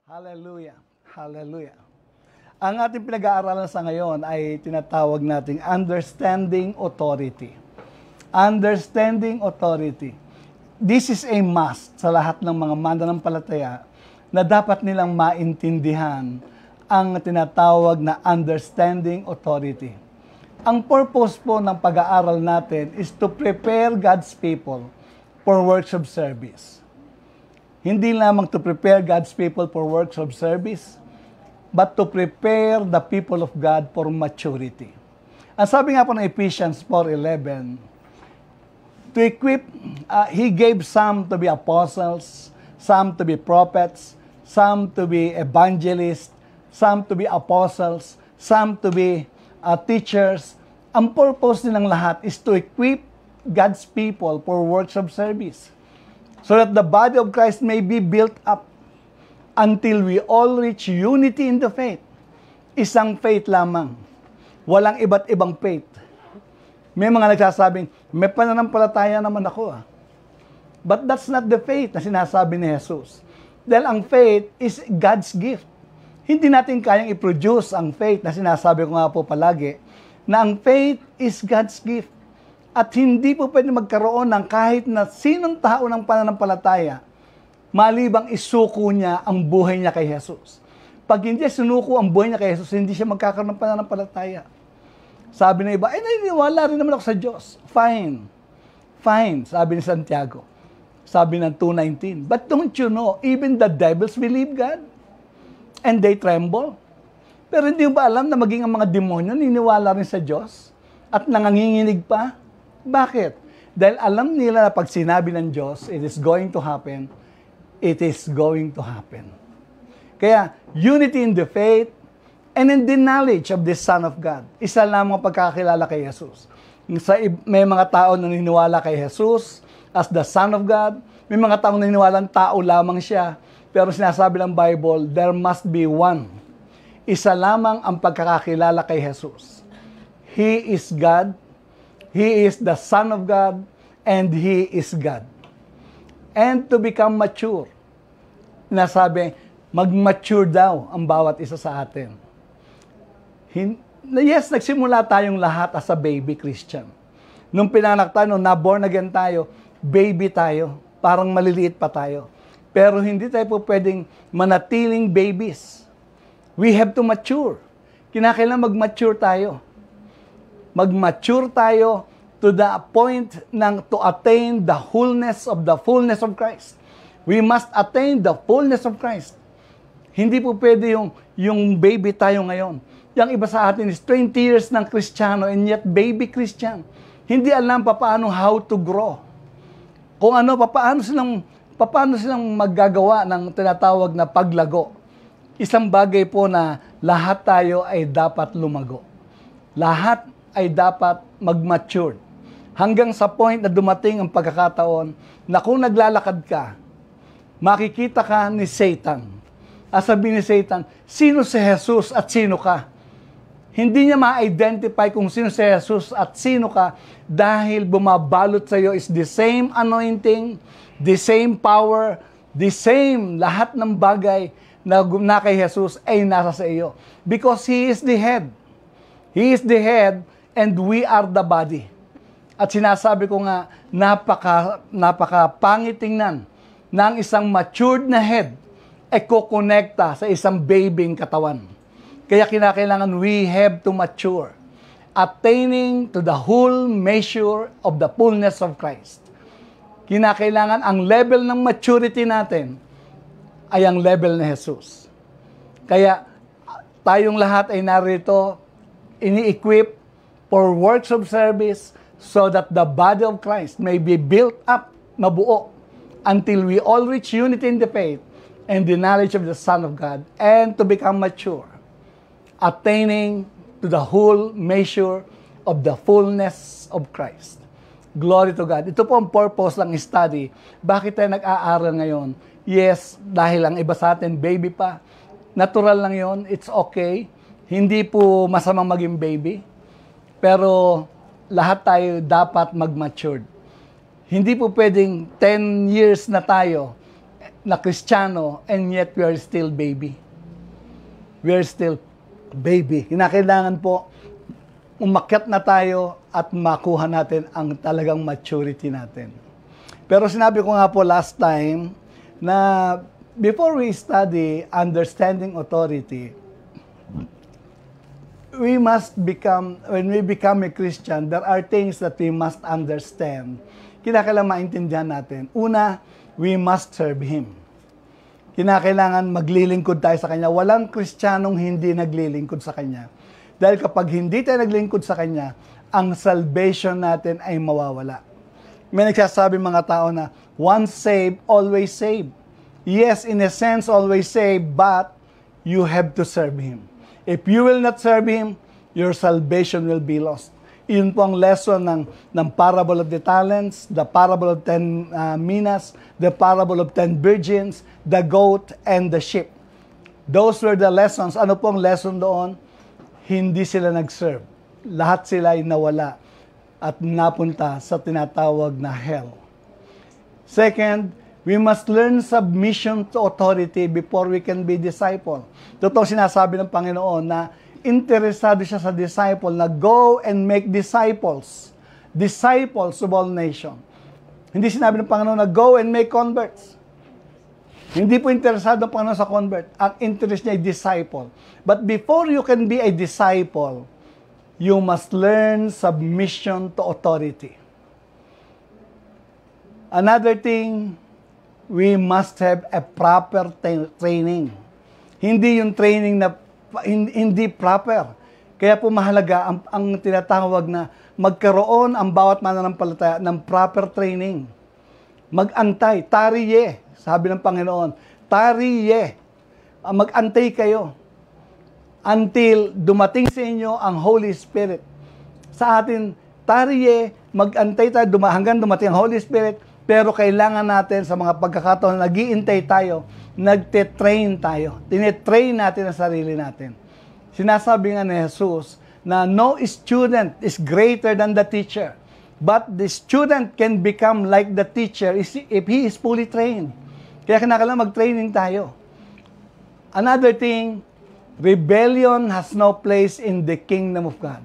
Hallelujah. Hallelujah. Ang ating pinag-aaralan sa ngayon ay tinatawag nating understanding authority. Understanding authority. This is a must sa lahat ng mga mananampalataya na dapat nilang maintindihan ang tinatawag na understanding authority. Ang purpose po ng pag-aaral natin is to prepare God's people for works of service. Hindi lamang to prepare God's people for works of service, but to prepare the people of God for maturity. Ang sabi nga po ng Ephesians 4:11, to equip, He gave some to be apostles, some to be prophets, some to be evangelists, some to be apostles, some to be teachers. Ang purpose nilang lahat is to equip God's people for works of service, so that the body of Christ may be built up until we all reach unity in the faith. Isang faith lamang. Walang iba't ibang faith. May mga nagsasabing, may pananampalataya naman ako. But that's not the faith na sinasabi ni Jesus. Dahil ang faith is God's gift. Hindi natin kayang i-produce ang faith na sinasabi ko nga po palagi, na ang faith is God's gift. At hindi po pwede magkaroon ng kahit na sinong tao ng pananampalataya malibang isuko niya ang buhay niya kay Jesus. Pag hindi sinuko ang buhay niya kay Jesus, hindi siya magkakaroon ng pananampalataya. Sabi na iba, naniniwala rin naman ako sa Diyos. Fine. Fine, sabi ni Santiago. Sabi ng 2:19. But don't you know, even the devils believe God? And they tremble. Pero hindi mo ba alam na maging ang mga demonyo niniwala rin sa Diyos? At nanganginginig pa? Bakit? Dahil alam nila na pag sinabi ng Diyos, it is going to happen, it is going to happen. Kaya, unity in the faith and in the knowledge of the Son of God. Isa lamang pagkakilala kay Jesus. May mga tao na naniniwala kay Jesus as the Son of God. May mga tao na naniniwala tao lamang siya. Pero sinasabi ng Bible, there must be one. Isa lamang ang pagkakakilala kay Jesus. He is God. He is the Son of God, and He is God. And to become mature, nasabi, mag-mature daw ang bawat isa sa atin. Yes, nagsimula tayong lahat as a baby Christian. Nung pinanak tayo, nung na-born again tayo, baby tayo, parang maliliit pa tayo. Pero hindi tayo po pwedeng manatiling babies. We have to mature. Kinakailangan mag-mature tayo. Mag-mature tayo to the point to attain the fullness of Christ. We must attain the fullness of Christ. Hindi po pwede yung baby tayo ngayon. Yung iba sa atin is 20 years ng Kristiyano and yet baby Christian. Hindi alam paano how to grow. Kung paano silang maggagawa ng tinatawag na paglago. Isang bagay po na lahat tayo ay dapat lumago. Lahat ay dapat mag-mature. Hanggang sa point na dumating ang pagkakataon na kung naglalakad ka, makikita ka ni Satan. Sabihin ni Satan, sino si Jesus at sino ka? Hindi niya ma-identify kung sino si Jesus at sino ka dahil bumabalot sa iyo is the same anointing, the same power, the same lahat ng bagay na kay Jesus ay nasa sa iyo. Because He is the head. He is the head and we are the body. At sinasabi ko nga, napaka-pangit tingnan ng isang matured na head ay kukonekta sa isang babying katawan. Kaya kinakailangan we have to mature, attaining to the whole measure of the fullness of Christ. Kinakailangan ang level ng maturity natin ay ang level ni Jesus. Kaya tayong lahat ay narito, ini-equip for works of service so that the body of Christ may be built up, mabuo, until we all reach unity in the faith and the knowledge of the Son of God and to become mature, attaining to the whole measure of the fullness of Christ. Glory to God. Ito po ang purpose ng study. Bakit tayo nag-aaral ngayon? Yes, dahil ang iba sa atin, baby pa. Natural lang yon. It's okay. Hindi po masamang maging baby. Pero lahat tayo dapat mag-matured. Hindi po pwedeng 10 years na tayo na Kristiyano and yet we are still baby. We are still baby. Kinakailangan po umakyat na tayo at makuha natin ang talagang maturity natin. Pero sinabi ko nga po last time na before we study understanding authority, when we become a Christian, there are things that we must understand. Kinakailangan maintindihan natin. Una, we must serve Him. Kinakailangan maglilingkod tayo sa Kanya. Walang Kristiyanong hindi naglilingkod sa Kanya. Dahil kapag hindi tayo naglingkod sa Kanya, ang salvation natin ay mawawala. May nagsasabi mga tao na, once saved, always saved. Yes, in a sense, always saved, but you have to serve Him. If you will not serve Him, your salvation will be lost. Iyon po ang lesson ng parable of the talents, the parable of 10 minas, the parable of 10 virgins, the goat, and the sheep. Those were the lessons. Ano po ang lesson doon? Hindi sila nag-serve. Lahat sila ay nawala at napunta sa tinatawag na hell. Second, we must learn submission to authority before we can be disciple. Totoo sinasabi ng Panginoon na interesado siya sa disciple na go and make disciples. Disciples of all nations. Hindi sinabi ng Panginoon na go and make converts. Hindi po interesado ang Panginoon sa convert. Ang interest niya ay disciple. But before you can be a disciple, you must learn submission to authority. Another thing, we must have a proper training. Hindi yung training na hindi proper. Kaya po mahalaga ang tinatawag na magkaroon ang bawat mananampalataya ng proper training. Mag-antay, tariye, sabi ng Panginoon, tariye, mag-antay kayo until dumating sa inyo ang Holy Spirit. Sa atin, tariye, mag-antay tayo hanggang dumating ang Holy Spirit, pero kailangan natin sa mga pagkakataon na nag-iintay tayo, nagte-train tayo. Tinetrain natin ang sarili natin. Sinasabi nga ni Jesus na no student is greater than the teacher. But the student can become like the teacher if he is fully trained. Kaya kinakailangan mag-training tayo. Another thing, rebellion has no place in the kingdom of God.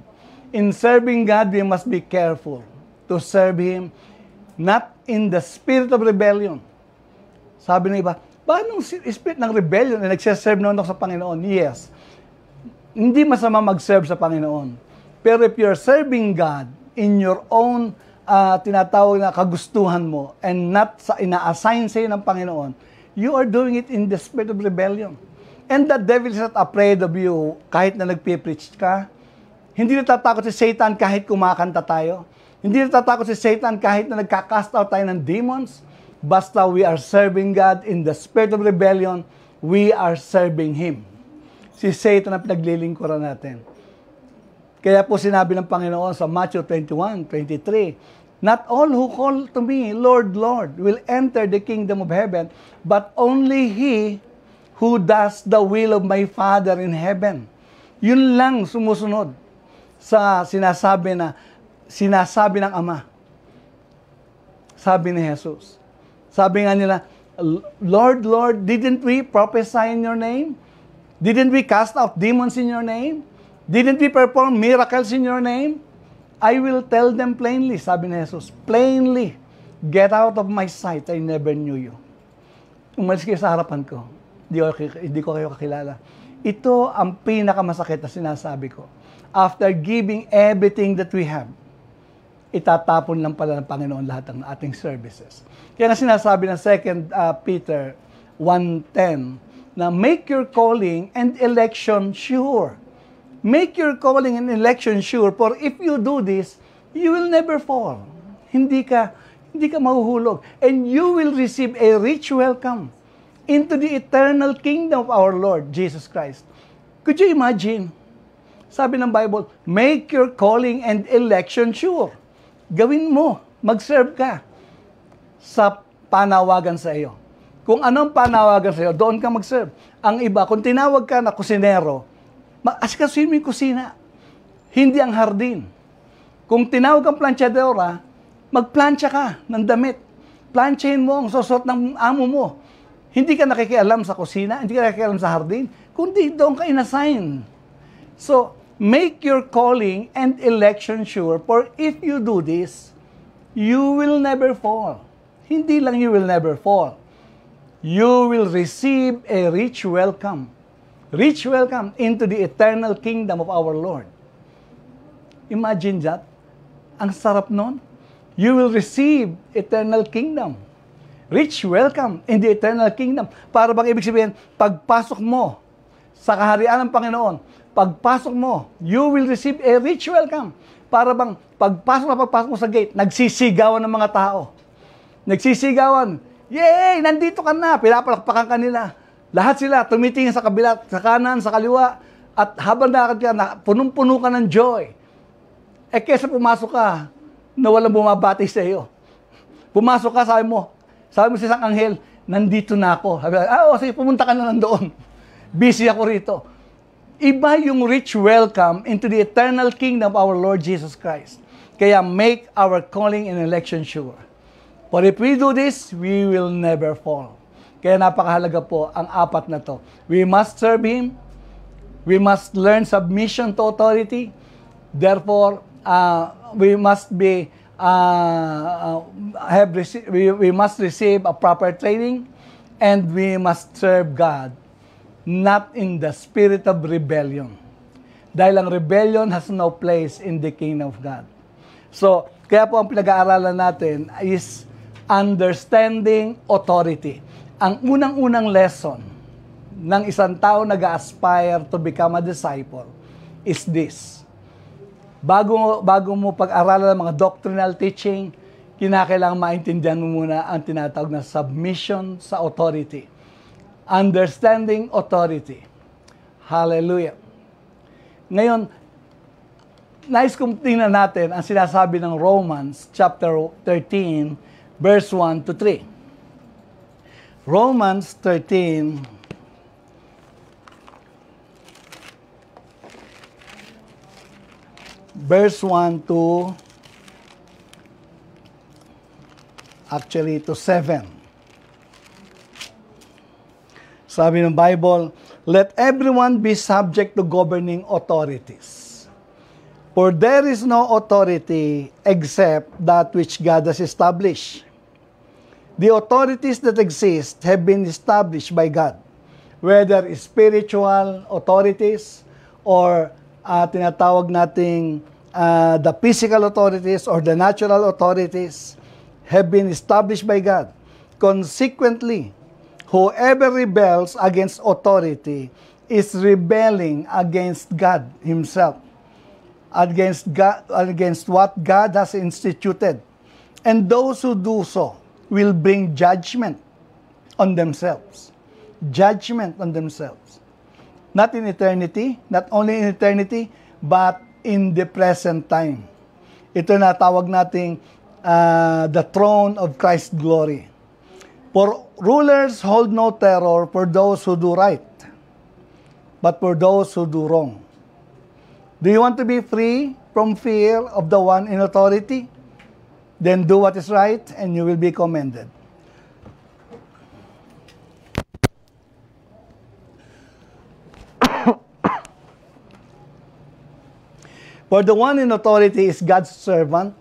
In serving God, we must be careful to serve Him, not in the spirit of rebellion. Sabi ng iba, paano spirit ng rebellion na nagsiserve naman ako sa Panginoon? Yes. Hindi masama mag-serve sa Panginoon. Pero if you're serving God in your own tinatawag na kagustuhan mo and not sa ina-assign sa'yo ng Panginoon, you are doing it in the spirit of rebellion. And the devil is not afraid of you kahit na nagpipreach ka. Hindi natatakot si Satan kahit kumakanta tayo. Hindi natatakot si Satan kahit na nagka-cast out tayo ng demons. Basta we are serving God in the spirit of rebellion, we are serving Him. Si Satan ang pinaglilingkuran natin. Kaya po sinabi ng Panginoon sa Matthew 21:23, not all who call to me, Lord, Lord, will enter the kingdom of heaven, but only he who does the will of my Father in heaven. Yun lang sumusunod sa sinasabi ng Ama. Sabi ni Jesus. Sabi nga nila, Lord, Lord, didn't we prophesy in your name? Didn't we cast out demons in your name? Didn't we perform miracles in your name? I will tell them plainly, sabi ni Jesus, plainly, get out of my sight, I never knew you. Umalis kayo sa harapan ko, hindi ko kayo kakilala. Ito ang pinakamasakit na sinasabi ko. After giving everything that we have, itatapon lang pala ng Panginoon lahat ng ating services. Kaya na sinasabi ng 2 Peter 1:10 na make your calling and election sure. Make your calling and election sure, for if you do this, you will never fall. Hindi ka mahuhulog. And you will receive a rich welcome into the eternal kingdom of our Lord Jesus Christ. Could you imagine? Sabi ng Bible, make your calling and election sure. Gawin mo, mag-serve ka sa panawagan sa iyo. Kung anong panawagan sa iyo, doon ka mag-serve. Ang iba, kung tinawag ka na kusinero, asikasuhin mo yung kusina, hindi ang hardin. Kung tinawag kang planchadora, magplancha ka ng damit. Planchahin mo ang susot ng amo mo. Hindi ka nakikialam sa kusina, hindi ka nakikialam sa hardin, kundi doon ka inassign. So, make your calling and election sure, for if you do this, you will never fall. Hindi lang you will never fall. You will receive a rich welcome. Rich welcome into the eternal kingdom of our Lord. Imagine that. Ang sarap nun. You will receive eternal kingdom. Rich welcome in the eternal kingdom. Para bang ibig sabihin, pagpasok mo sa kaharian ng Panginoon, pagpasok mo, you will receive a rich welcome. Para bang pagpasok mo sa gate, nagsisigawan ng mga tao. Nagsisigawan, yay! Nandito ka na! Pinapalakpakan ka nila. Lahat sila tumitingin sa kabila, sa kanan, sa kaliwa, at habang nakakad ka, punong-puno ka ng joy. Eh kesa pumasok ka, na walang bumabati sa iyo. Pumasok ka, sabi mo sa isang anghel, nandito na ako. Sabi, sige, pumunta ka na nandoon. Busy ako rito. Iba yung rich welcome into the eternal kingdom of our Lord Jesus Christ. Kaya make our calling and election sure. For if we do this, we will never fall. Kaya napakahalaga po ang apat na to. We must serve Him. We must learn submission to authority. Therefore, we must be we must receive a proper training, and we must serve God, not in the spirit of rebellion. Dahil ang rebellion has no place in the kingdom of God. So, kaya po ang pinag-aaralan natin is understanding authority. Ang unang-unang lesson ng isang tao nag-aspire to become a disciple is this. Bago mo pag-aralan ng mga doctrinal teaching, kinakailangan maintindihan mo muna ang tinatawag na submission sa authority. Understanding authority. Hallelujah. Ngayon, nais kong tingnan natin ang sinasabi ng Romans chapter 13, verse 1 to 3. Romans 13, verse 1 to, to 7. Sabi ng Bible, let everyone be subject to governing authorities. For there is no authority except that which God has established. The authorities that exist have been established by God, whether spiritual authorities or tinatawag nating the physical authorities or the natural authorities have been established by God. Consequently, whoever rebels against authority is rebelling against God Himself, against what God has instituted. And those who do so will bring judgment on themselves. Judgment on themselves. Not in eternity, not only in eternity, but in the present time. Ito na tawag nating the throne of Christ's glory. For rulers hold no terror for those who do right, but for those who do wrong. Do you want to be free from fear of the one in authority? Then do what is right, and you will be commended. For the one in authority is God's servant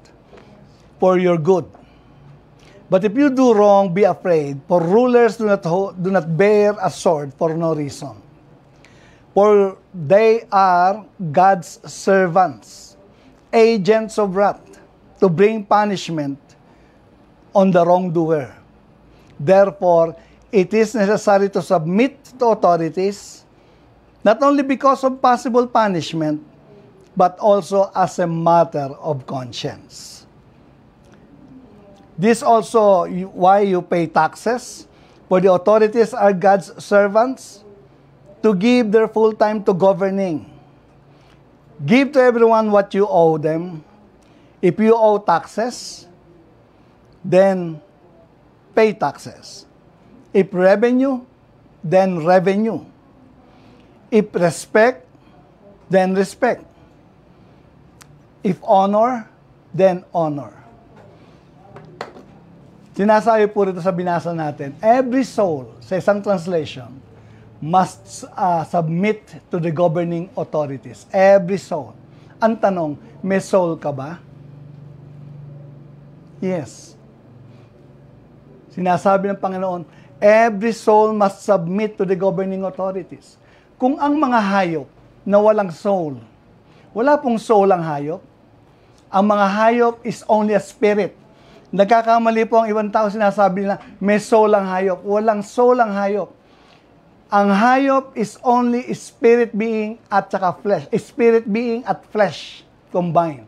for your good. But if you do wrong, be afraid, for rulers do not bear a sword for no reason. For they are God's servants, agents of wrath, to bring punishment on the wrongdoer. Therefore, it is necessary to submit to authorities, not only because of possible punishment, but also as a matter of conscience. This also why you pay taxes, for the authorities are God's servants, to give their full time to governing. Give to everyone what you owe them. If you owe taxes, then pay taxes. If revenue, then revenue. If respect, then respect. If honor, then honor. Sinasabi po rito sa binasa natin, every soul, sa isang translation, must submit to the governing authorities. Every soul. Ang tanong, may soul ka ba? Yes. Sinasabi ng Panginoon, every soul must submit to the governing authorities. Kung ang mga hayop na walang soul, wala pong soul ang hayop, ang mga hayop is only a spirit. Nagkakamali po ang ibang tao, sinasabi nila, may soul ang hayop. Walang soul ang hayop. Ang hayop is only spirit being at saka flesh. Spirit being at flesh combined.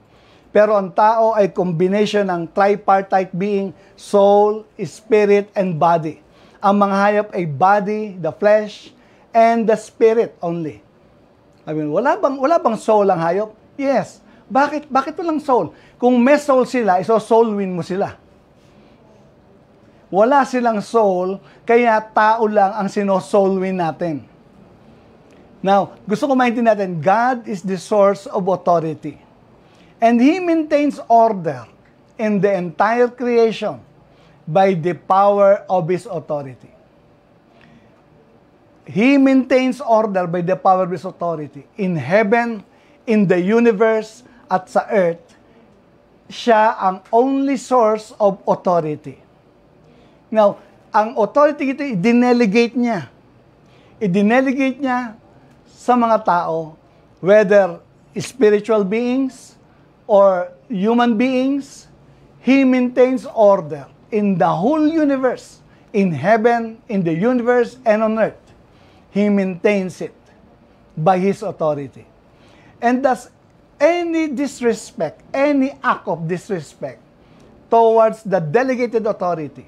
Pero ang tao ay combination ng tripartite being, soul, spirit, and body. Ang mga hayop ay body, the flesh, and the spirit only. I mean, wala bang soul ang hayop? Yes. Bakit walang soul? Kung may soul sila, soul win mo sila. Wala silang soul, kaya tao lang ang soul win natin. Now, gusto ko maintindihan natin, God is the source of authority. And He maintains order in the entire creation by the power of His authority. He maintains order by the power of His authority. In heaven, in the universe, at sa earth, siya ang only source of authority. Now, ang authority ito, i-delegate niya. I-delegate niya sa mga tao, whether spiritual beings or human beings. He maintains order in the whole universe, in heaven, in the universe, and on earth. He maintains it by His authority. And thus, any disrespect, any act of disrespect towards the delegated authority.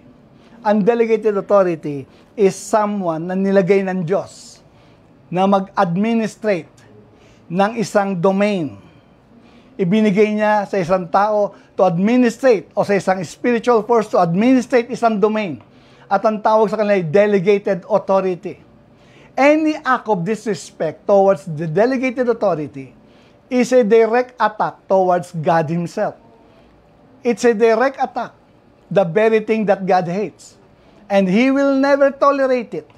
Ang delegated authority is someone na nilagay ng Diyos na mag-administrate ng isang domain. Ibinigay niya sa isang tao to administrate o sa isang spiritual force to administrate isang domain. At ang tawag sa kanila ay delegated authority. Any act of disrespect towards the delegated authority is a direct attack towards God Himself. It's a direct attack, the very thing that God hates. And He will never tolerate it.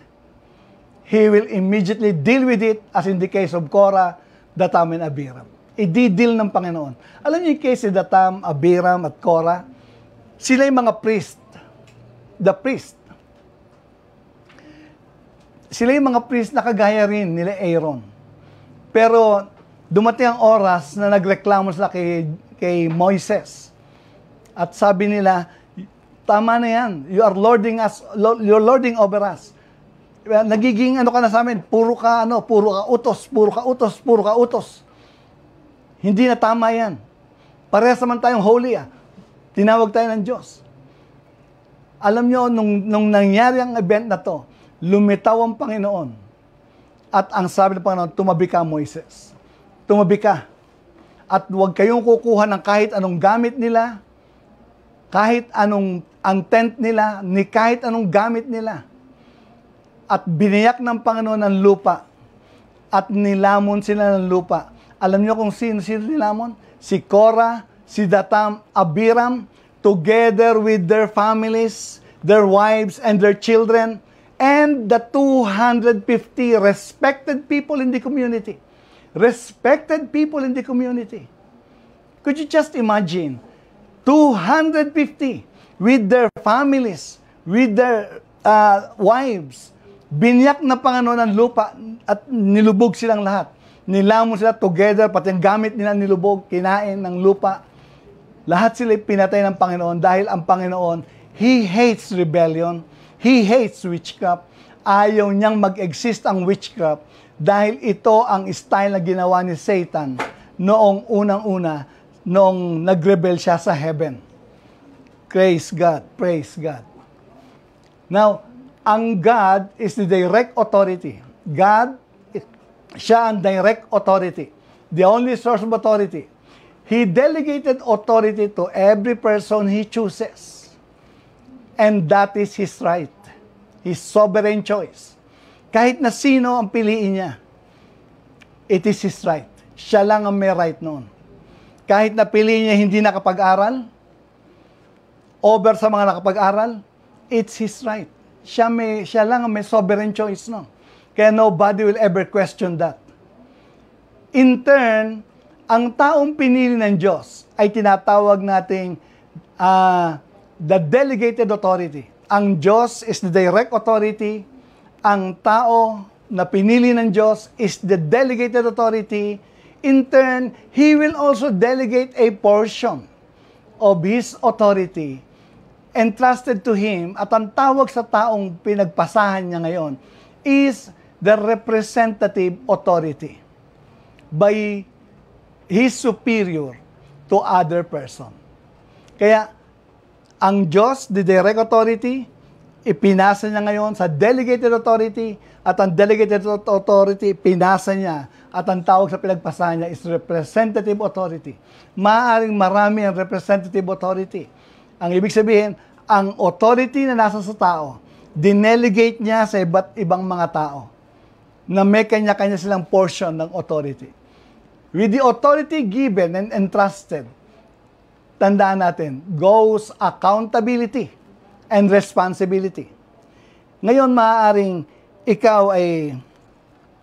He will immediately deal with it, as in the case of Korah, Datam, and Abiram. I-deal ng Panginoon. Alam niyo yung case ni Datam, Abiram, at Korah? Sila yung mga priest. The priest. Sila yung mga priest na kagaya rin nila Aaron. Pero dumating ang oras na nagreklamo sila kay Moises. At sabi nila, tama na yan. You're lording over us. Nagiging ka na sa amin, puro ka utos. Hindi na tama yan. Parehas naman tayong holy Tinawag tayo ng Diyos. Alam nyo, nung nangyari ang event na to, lumitaw ang Panginoon. At ang sabi ng Panginoon, tumabi ka, Moises. Tumabi ka. At huwag kayong kukuha ng kahit anong gamit nila, kahit anong ang tent nila, ni kahit anong gamit nila. At biniyak ng Panginoon ang lupa. At nilamon sila ng lupa. Alam niyo kung sino nilamon? Si Korah, si Datam, Abiram, together with their families, their wives, and their children, and the 250 respected people in the community. Respected people in the community. Could you just imagine? 250 with their families, with their wives. Binyak na Panginoon ang lupa at nilubog silang lahat. Nilamon sila together, pati ang gamit nila nilubog, kinain ng lupa. Lahat sila pinatay ng Panginoon dahil ang Panginoon, He hates rebellion, He hates witchcraft. Ayaw niyang mag-exist ang witchcraft dahil ito ang style na ginawa ni Satan noong unang-una, noong nag-rebel siya sa heaven. Praise God. Praise God. Now, ang God is the direct authority. God, siya ang direct authority. The only source of authority. He delegated authority to every person He chooses. And that is His right. His sovereign choice. Kahit na sino ang piliin niya, it is His right. Siya lang ang may right noon. Kahit na piliin niya hindi nakapag-aral, over sa mga nakapag-aral, it's his right. Siya lang ang may sovereign choice, no? Kaya nobody will ever question that. In turn, ang taong pinili ng Diyos ay tinatawag nating the delegated authority. Ang Diyos is the direct authority. Ang tao na pinili ng Diyos is the delegated authority. In turn, He will also delegate a portion of His authority entrusted to Him. At ang tawag sa taong pinagpasahan niya ngayon is the representative authority by His superior to other person. Kaya, ang Diyos, the direct authority, ipinasa niya ngayon sa delegated authority, at ang delegated authority, pinasa niya, at ang tawag sa pinagpasahan niya is representative authority. Maaaring marami ang representative authority. Ang ibig sabihin, ang authority na nasa sa tao, dinelegate niya sa iba't ibang mga tao na may kanya-kanya silang portion ng authority. With the authority given and entrusted, tandaan natin, goes accountability and responsibility. Ngayon, maaaring ikaw ay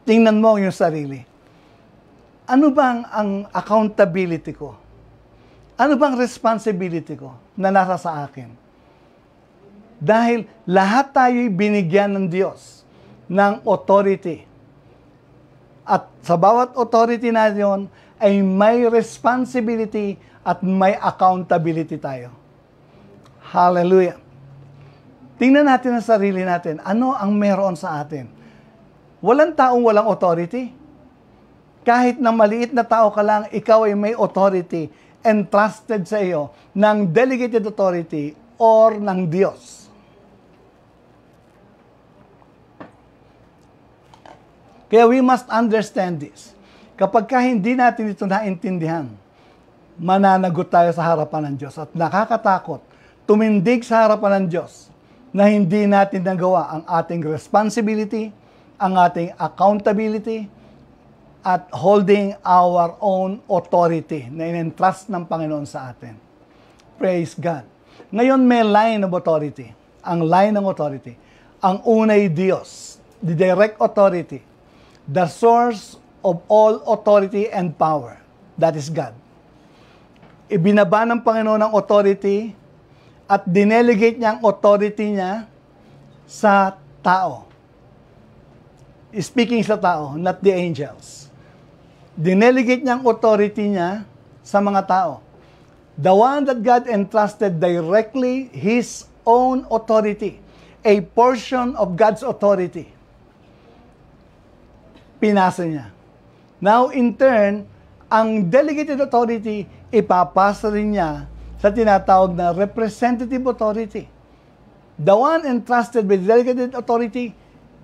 tingnan mo yung sarili. Ano bang ang accountability ko? Ano bang responsibility ko na nasa sa akin? Dahil lahat tayo'y binigyan ng Diyos ng authority. At sa bawat authority na yun, ay may responsibility at may accountability tayo. Hallelujah. Tingnan natin ang sarili natin. Ano ang meron sa atin? Walang taong walang authority. Kahit na maliit na tao ka lang, ikaw ay may authority entrusted sa iyo ng delegated authority or ng Diyos. Kaya we must understand this. Kapag hindi natin ito naintindihan, mananagot tayo sa harapan ng Diyos. At nakakatakot, tumindig sa harapan ng Diyos na hindi natin nagawa ang ating responsibility, ang ating accountability, at holding our own authority na in-entrust ng Panginoon sa atin. Praise God. Ngayon may line of authority. Ang line ng authority. Ang unay Diyos, the direct authority, the source of all authority and power. That is God. Ibinaba ng Panginoon ang authority at dinelegate niya ang authority niya sa tao. Speaking sa tao, not the angels. Dinelegate niya ang authority niya sa mga tao. The one that God entrusted directly His own authority, a portion of God's authority, pinasa niya. Now, in turn, ang delegated authority, ipapasa rin niya sa tinatawag na representative authority. The one entrusted with delegated authority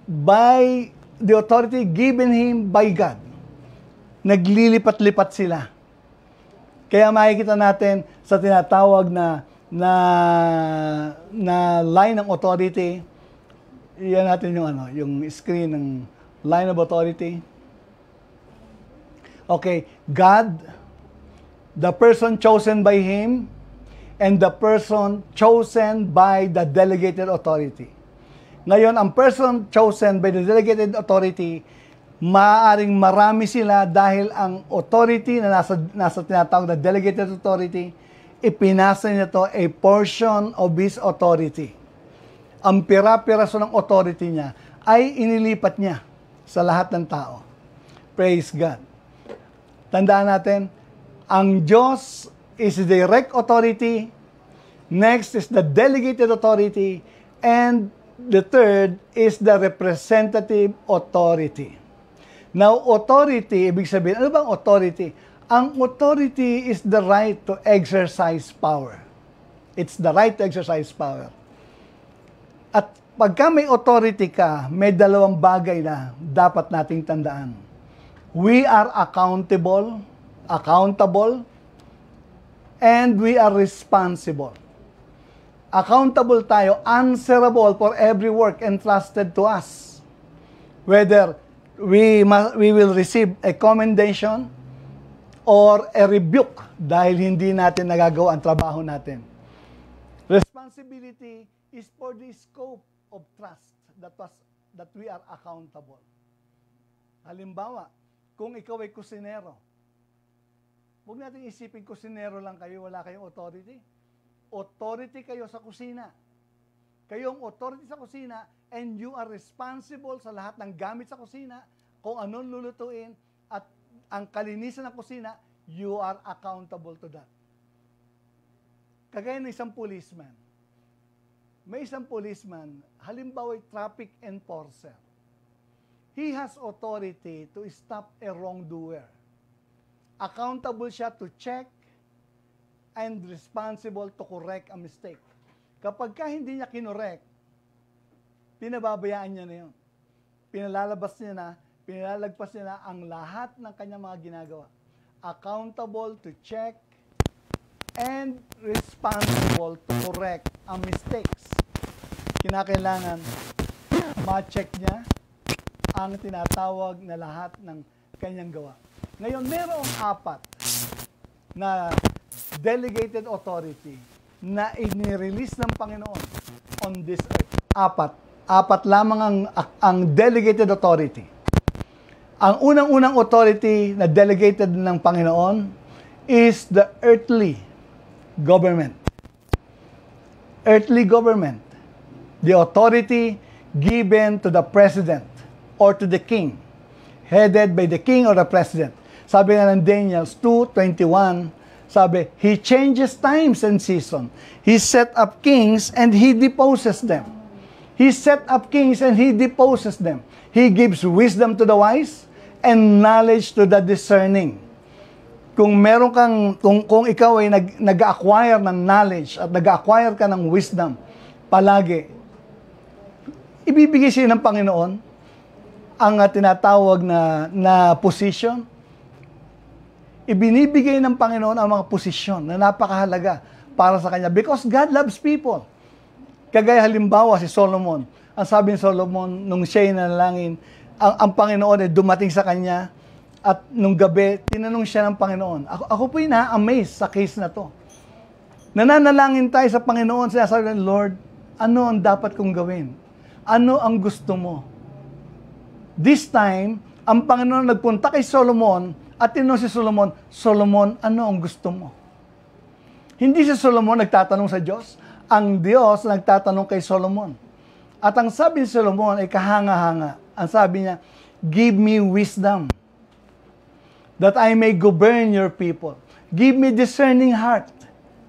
by the authority given him by God. Naglilipat-lipat sila. Kaya makikita natin sa tinatawag na line ng authority. Iyan natin yung screen ng line of authority. Okay, God, the person chosen by Him, and the person chosen by the delegated authority. Ngayon, ang person chosen by the delegated authority, maaaring marami sila dahil ang authority na nasa tinatawag na delegated authority, ipinasa niya to a portion of His authority. Ang pira-piraso ng authority niya ay inilipat niya sa lahat ng tao. Praise God. Tandaan natin, ang Diyos is the direct authority, next is the delegated authority, and the third is the representative authority. Now, authority, ibig sabihin, ano bang authority? Ang authority is the right to exercise power. It's the right to exercise power. At pagka may authority ka, may dalawang bagay na dapat nating tandaan. We are accountable, and we are responsible. Accountable tayo, answerable for every work entrusted to us. Whether we will receive a commendation or a rebuke dahil hindi natin nagagawa ang trabaho natin. Responsibility is for the scope of trust that we are accountable. Halimbawa, kung ikaw ay kusinero, huwag natin isipin kusinero lang kayo, wala kayong authority. Authority kayo sa kusina. Kayong authority sa kusina, and you are responsible sa lahat ng gamit sa kusina, kung anong lulutuin, at ang kalinisan ng kusina, you are accountable to that. Kagaya ng isang policeman. May isang policeman, halimbawa ay traffic enforcer. He has authority to stop a wrongdoer. Accountable siya to check and responsible to correct a mistake. Kapag ka hindi niya kinorek, pinababayaan niya na yun. Pinalalagpas niya na ang lahat ng kanyang mga ginagawa. Accountable to check and responsible to correct ang mistakes. Kinakailangan ma-check niya ang tinatawag na lahat ng kanyang gawa. Ngayon, merong 4 na delegated authority na inirelease ng Panginoon on this earth. 4 lamang ang delegated authority. Ang unang-unang authority na delegated ng Panginoon is the earthly government. Earthly government. The authority given to the president or to the king, headed by the king or the president. Sabi nga ng Daniel 2:21, sabi, He changes times and season. He set up kings and He deposes them. He set up kings and He deposes them. He gives wisdom to the wise and knowledge to the discerning. Kung meron kung ikaw ay nag-acquire ng knowledge at nag-acquire ka ng wisdom, palagi, ibibigay siya ng Panginoon ang tinatawag na position. Ibinibigay ng Panginoon ang mga posisyon na napakahalaga para sa Kanya because God loves people. Kagaya halimbawa si Solomon. Ang sabi ni Solomon, nung siya'y nanalangin, ang Panginoon ay dumating sa kanya at nung gabi, tinanong siya ng Panginoon. Ako po'y na-amaze sa case na to. Nananalangin tayo sa Panginoon, sinasabi ng Lord, ano ang dapat kong gawin? Ano ang gusto mo? This time, ang Panginoon nagpunta kay Solomon at tinanong si Solomon, Solomon, ano ang gusto mo? Hindi si Solomon nagtatanong sa Diyos. Ang Diyos nagtatanong kay Solomon. At ang sabi ni Solomon ay kahanga-hanga. Ang sabi niya, give me wisdom that I may govern your people. Give me discerning heart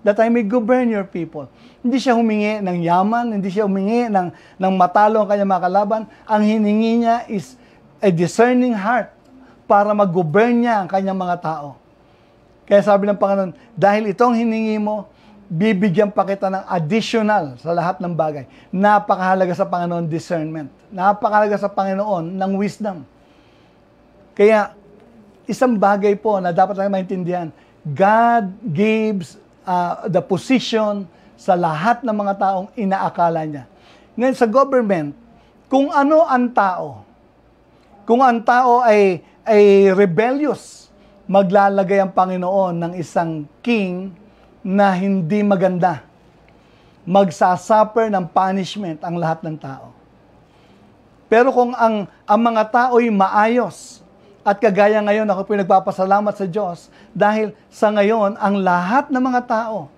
that I may govern your people. Hindi siya humingi ng yaman, hindi siya humingi ng matalo ang kanyang mga kalaban. Ang hiningi niya is a discerning heart para mag-govern niya ang kanyang mga tao. Kaya sabi ng Panginoon, dahil itong hiningi mo, bibigyan pa kita ng additional sa lahat ng bagay. Napakahalaga sa Panginoon discernment. Napakahalaga sa Panginoon ng wisdom. Kaya, isang bagay po na dapat natin maintindihan, God gives the position sa lahat ng mga taong inaakala niya. Ngayon sa government, kung ano ang tao, kung ang tao ay rebellious, maglalagay ang Panginoon ng isang king na hindi maganda. Magsasuffer ng punishment ang lahat ng tao. Pero kung ang mga tao ay maayos, at kagaya ngayon ako po nagpapasalamat sa Diyos dahil sa ngayon ang lahat ng mga tao,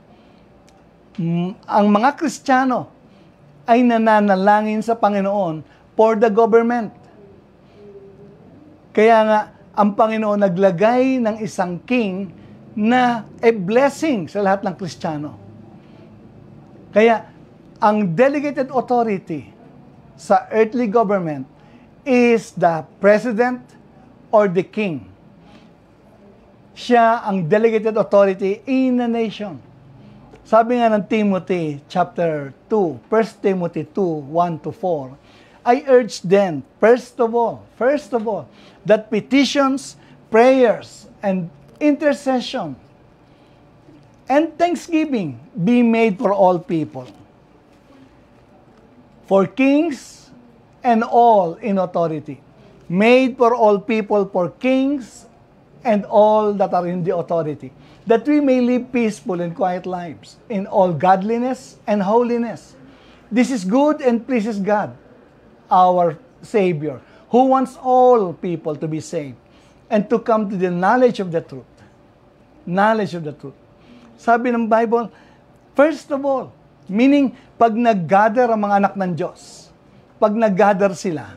ang mga Kristiyano ay nananalangin sa Panginoon for the government. Kaya nga, ang Panginoon naglagay ng isang king na a blessing sa lahat ng Kristiyano. Kaya, ang delegated authority sa earthly government is the president or the king. Siya ang delegated authority in a nation. Sabi nga ng Timothy chapter 2, 1 Timothy 2, 1-4, I urge then, first of all, that petitions, prayers, and intercession, and thanksgiving be made for all people, for kings and all in authority, made for all people, for kings and all that are in the authority, that we may live peaceful and quiet lives, in all godliness and holiness. This is good and pleases God, our Savior, who wants all people to be saved and to come to the knowledge of the truth. Knowledge of the truth. Sabi ng Bible, first of all, meaning, pag nag-gather ang mga anak ng Diyos, pag nag-gather sila,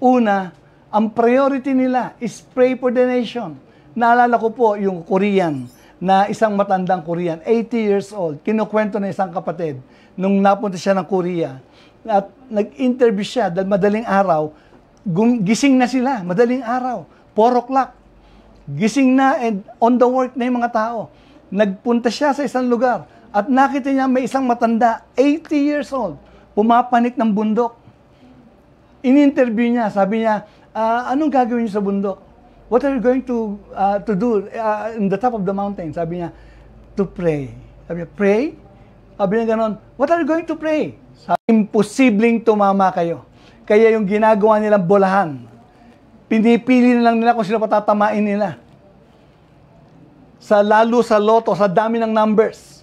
una, ang priority nila is pray for the nation. Naalala ko po yung Korean, na isang matandang Korean, 80 years old, kinukwento na isang kapatid, nung napunta siya ng Korea, at nag-interview siya dahil madaling araw, gising na sila, madaling araw, 4 o'clock, gising na and on the work na yung mga tao. Nagpunta siya sa isang lugar, at nakita niya may isang matanda, 80 years old, pumapanik ng bundok. In-interview niya, sabi niya, anong gagawin niyo sa bundok? What are you going to do in the top of the mountain? Sabi niya, to pray. Sabi niya, pray? Sabi niya ganon, what are you going to pray? Sabi, imposibleng tumama kayo. Kaya yung ginagawa nilang bolahan, pinipili na lang nila kung sino patatamain nila. Lalo sa loto, sa dami ng numbers.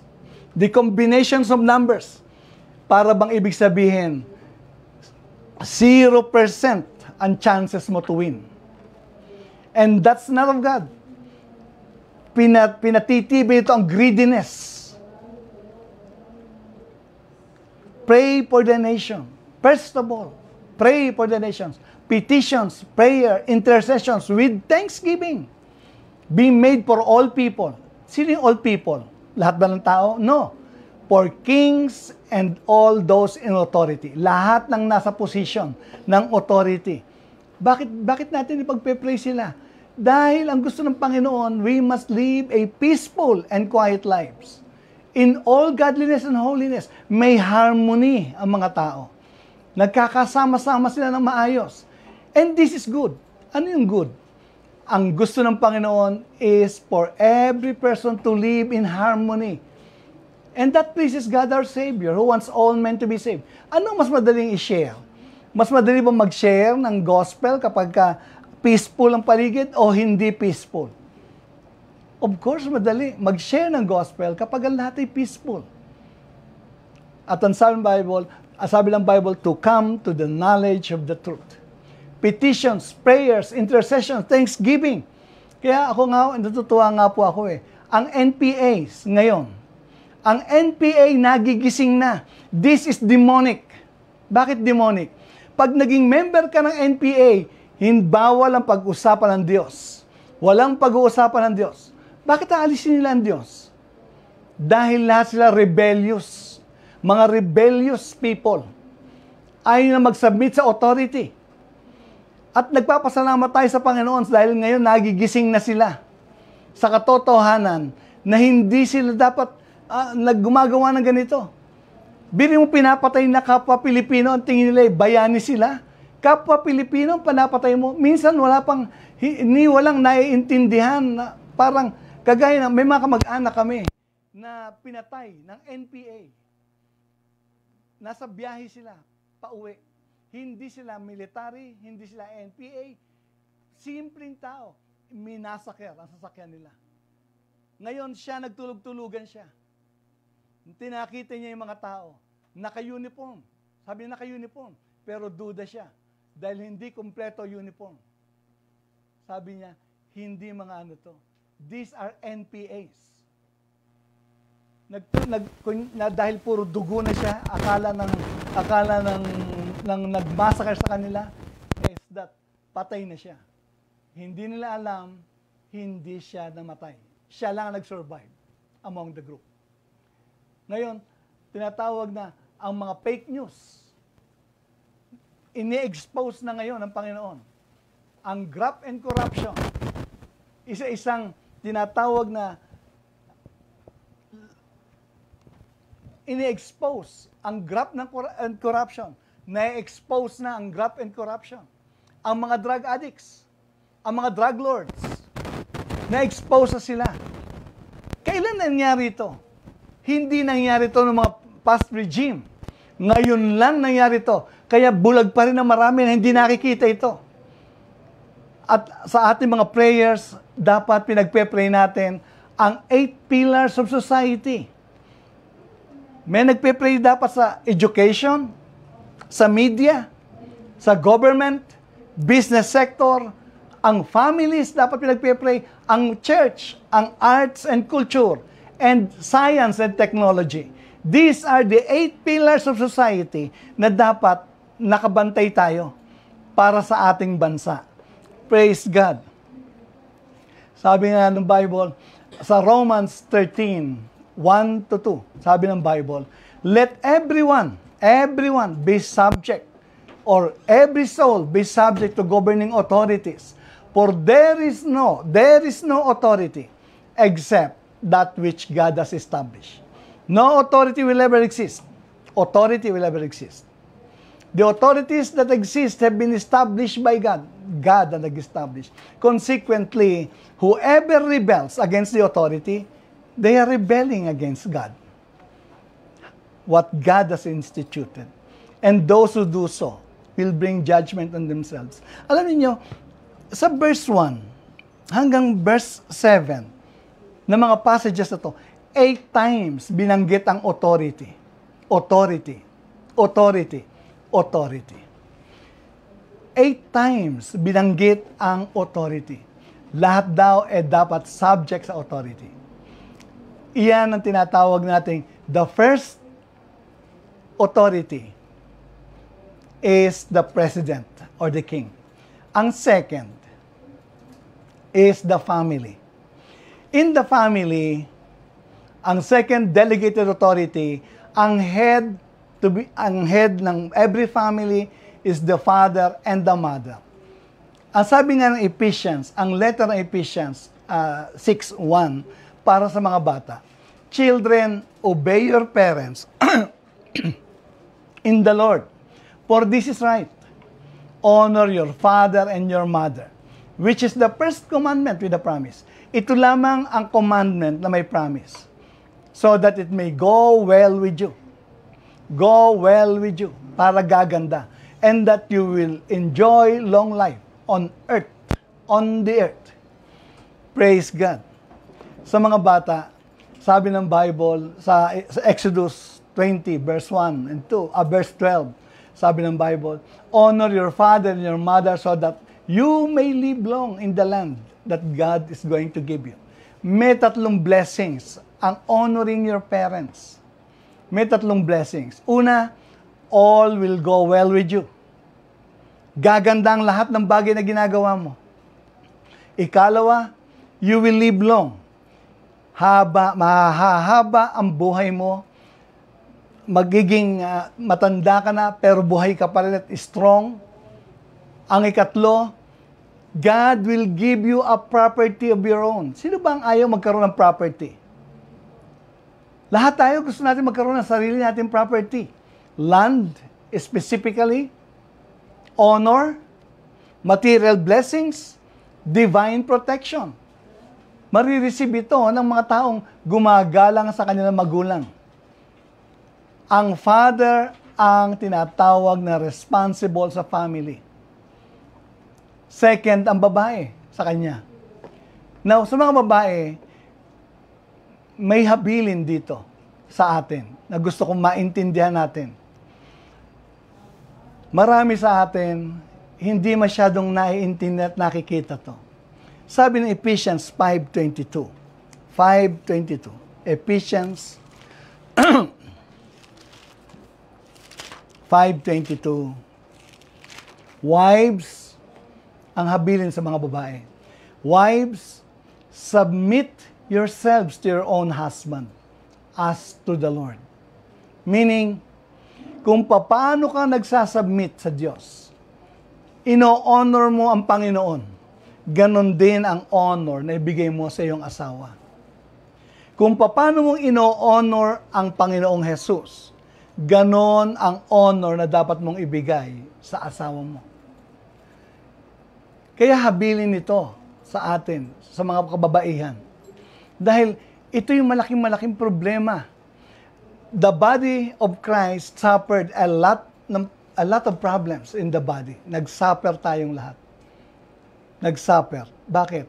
The combinations of numbers. Para bang ibig sabihin, 0% ang chances mo to win. And that's not of God. Pinatitibay ito ang greediness. Pray for the nation. First of all, pray for the nations. Petitions, prayer, intercessions with thanksgiving. Be made for all people. Sino yung all people? Lahat ba ng tao? No. For kings and all those in authority. Lahat ng nasa position ng authority. Bakit natin ipagpe-pray sila? Dahil ang gusto ng Panginoon, we must live a peaceful and quiet lives. In all godliness and holiness, may harmony ang mga tao. Nagkakasama-sama sila ng maayos. And this is good. Ano yung good? Ang gusto ng Panginoon is for every person to live in harmony. And that pleases God our Savior, who wants all men to be saved. Ano mas madaling i-share? Mas madali ba mag-share ng gospel kapag peaceful ang paligid o hindi peaceful? Of course, madali mag-share ng gospel kapag ang lahat ay peaceful. At ang sabi ng Bible, to come to the knowledge of the truth. Petitions, prayers, intercessions, thanksgiving. Kaya ako nga, natutuwa nga po ako Ang NPAs ngayon, ang NPA nagigising na. This is demonic. Bakit demonic? Pag naging member ka ng NPA, bawal ang pag-usapan ng Diyos. Walang pag-uusapan ng Diyos. Bakit aalisin nila ang Diyos? Dahil lahat sila rebellious. Mga rebellious people. Ayaw na mag-submit sa authority. At nagpapasalamat tayo sa Panginoon dahil ngayon nagigising na sila sa katotohanan na hindi sila dapat naggumagawa ng ganito. Bili mo pinapatay na kapwa Pilipino, ang tingin nila bayani sila. Kapwa Pilipino, panapatay mo. Minsan walang naiintindihan na parang kagaya ng may mga kamag-anak kami na pinatay ng NPA. Nasa biyahe sila, pauwi. Hindi sila military, hindi sila NPA. Simpleng tao, minasakyan ang sasakyan nila. Ngayon siya, nagtulog-tulugan siya. Tinakita niya yung mga tao, naka-uniform. Sabi niya naka-uniform, pero duda siya dahil hindi kompleto uniform. Sabi niya, hindi mga ano to. These are NPAs. Dahil puro dugo na siya, akala ng nagmassacre sa kanila, is that patay na siya. Hindi nila alam, hindi siya namatay. Siya lang ang nag-survive among the group. Ngayon, tinatawag na ang mga fake news. Ini-expose na ngayon ng Panginoon. Ang graft and corruption. Isa-isang tinatawag na ini-expose ang graft and corruption. Na-expose na ang graft and corruption. Ang mga drug addicts, ang mga drug lords, na-expose na sila. Kailan nangyari ito? Hindi nangyari ito ng mga past regime. Ngayon lang nangyari ito. Kaya bulag pa rin ang marami na hindi nakikita ito. At sa ating mga prayers, dapat pinagpe-pray natin ang 8 pillars of society. May nagpe-pray dapat sa education, sa media, sa government, business sector, ang families dapat pinagpe-pray, ang church, ang arts and culture, and science and technology. These are the 8 pillars of society na dapat nakabantay tayo para sa ating bansa. Praise God. Sabi nga ng Bible, sa Romans 13, 1 to 2, sabi ng Bible, let everyone be subject, or every soul be subject to governing authorities. For there is no authority except that which God has established. No authority will ever exist. Authority will ever exist. The authorities that exist have been established by God. God that established. Consequently, whoever rebels against the authority, they are rebelling against God. What God has instituted. And those who do so will bring judgment on themselves. Alam niyo, sa verse 1 hanggang verse 7 na mga passages na to, 8 times binanggit ang authority. Authority. Authority. Authority. 8 times binanggit ang authority. Lahat daw dapat subject sa authority. Iyan ang tinatawag nating the first authority is the president or the king. Ang second is the family. In the family, ang second delegated authority, ang head ng every family is the father and the mother. Ang sabi nga ng Ephesians, ang letter ng Ephesians 6:1 para sa mga bata, children, obey your parents in the Lord, for this is right. Honor your father and your mother, which is the first commandment with a promise. Ito lamang ang commandment na may promise, so that it may go well with you. Go well with you, para gaganda. And that you will enjoy long life on earth, on the earth. Praise God. Sa mga bata, sabi ng Bible, sa Exodus 20, verse 1 and 2, verse 12, sabi ng Bible, honor your father and your mother so that you may live long in the land that God is going to give you. May 3 blessings ang honoring your parents. May 3 blessings. Una, all will go well with you. Gaganda ang lahat ng bagay na ginagawa mo. Ikalawa, you will live long. Mahahaba ang buhay mo. Magiging matanda ka na, pero buhay ka pa rin at strong. Ang ikatlo, God will give you a property of your own. Sino ba ang ayaw magkaroon ng property? Lahat tayo gusto natin magkaroon ng sarili nating property. Land, specifically, honor, material blessings, divine protection. Marireceive ito ng mga taong gumagalang sa kanilang magulang. Ang father ang tinatawag na responsible sa family. Second, ang babae sa kanya. Now, sa mga babae, may habilin dito sa atin na gusto kong maintindihan natin. Marami sa atin, hindi masyadong naiintindihan at nakikita to. Sabi ng Ephesians 5:22. 5:22. Ephesians 5:22. Wives, ang habilin sa mga babae. Wives, submit yourselves to your own husband as to the Lord. Meaning, kung paano ka nagsasubmit sa Diyos, ino-honor mo ang Panginoon, ganon din ang honor na ibigay mo sa iyong asawa. Kung paano mong ino-honor ang Panginoong Jesus, ganon ang honor na dapat mong ibigay sa asawa mo. Kaya habilin ito sa atin, sa mga kababaihan. Dahil ito yung malaking problema. The body of Christ suffered a lot of problems in the body. Nag-suffer tayong lahat. Nag-suffer. Bakit?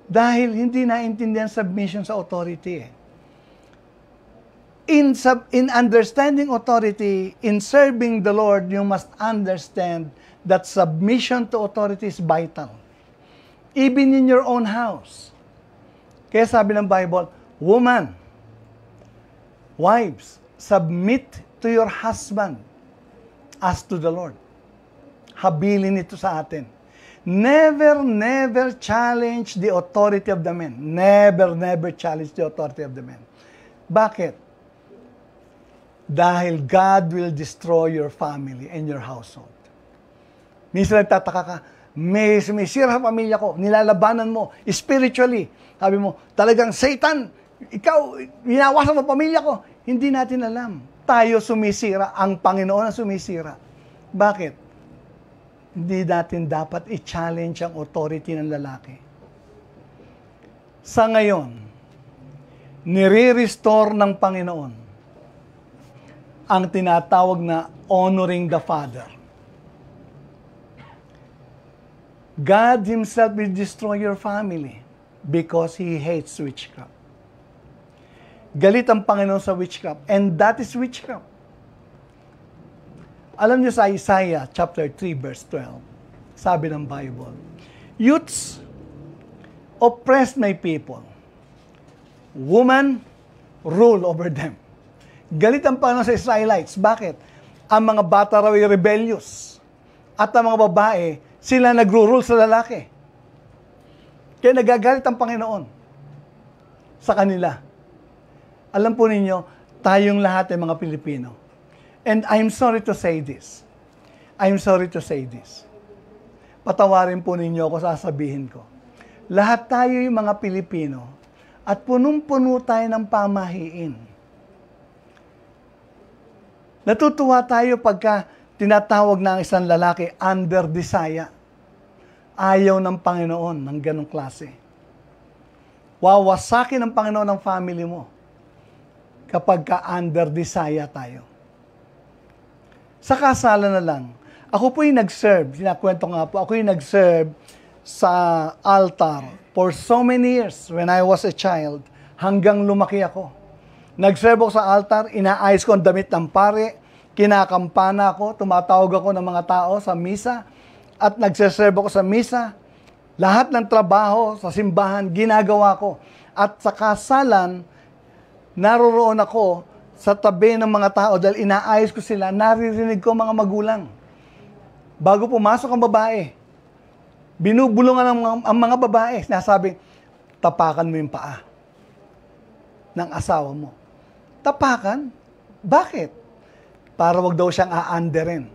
Dahil hindi naintindihan submission sa authority. In understanding authority, in serving the Lord, you must understand that submission to authority is vital. Even in your own house. Kaya sabi ng Bible, woman, wives, submit to your husband as to the Lord. Habilin ito sa atin. Never challenge the authority of the men. Never challenge the authority of the men. Bakit? Dahil God will destroy your family and your household. Minsan nagtataka ka, may sumisira sa pamilya ko, nilalabanan mo, spiritually. Sabi mo, talagang Satan, ikaw, hinawasan mo pamilya ko. Hindi natin alam. Tayo sumisira, ang Panginoon ang sumisira. Bakit? Hindi natin dapat i-challenge ang authority ng lalaki. Sa ngayon, nire-restore ng Panginoon ang tinatawag na honoring the Father. God Himself will destroy your family because He hates witchcraft. Galit ang Panginoon sa witchcraft, and that is witchcraft. Alam niyo sa Isaiah chapter 3 verse 12, sabi ng Bible, youths, oppress my people. Woman, rule over them. Galit ang Panginoon sa Israelites. Bakit? Ang mga bata raw ay rebellious. At ang mga babae, sila nagro-rule sa lalaki. Kaya nagagalit ang Panginoon sa kanila. Alam po ninyo, tayong lahat ay mga Pilipino. And I'm sorry to say this. Patawarin po ninyo ako, sasabihin ko. Lahat tayo yung mga Pilipino at punong-puno tayo ng pamahiin. Natutuwa tayo pagka tinatawag na ang isang lalaki under desire. Ayaw ng Panginoon ng ganong klase. Wawasakin ng Panginoon ang family mo kapag ka under desire tayo. Sa kasala na lang, ako po yung nag-serve, sinakwento nga po, ako yung nag-serve sa altar for so many years when I was a child, hanggang lumaki ako. Nag-serve ako sa altar, inaayos ko ang damit ng pare, kinakampana ako, tumatawag ako ng mga tao sa misa, at nagseserve ako sa misa. Lahat ng trabaho sa simbahan, ginagawa ko. At sa kasalan, naroroon ako sa tabi ng mga tao dahil inaayos ko sila, naririnig ko mga magulang. Bago pumasok ang babae, binubulungan ang mga babae, sinasabing, tapakan mo yung paa ng asawa mo. Tapakan? Bakit? Para wag daw siyang a-underin.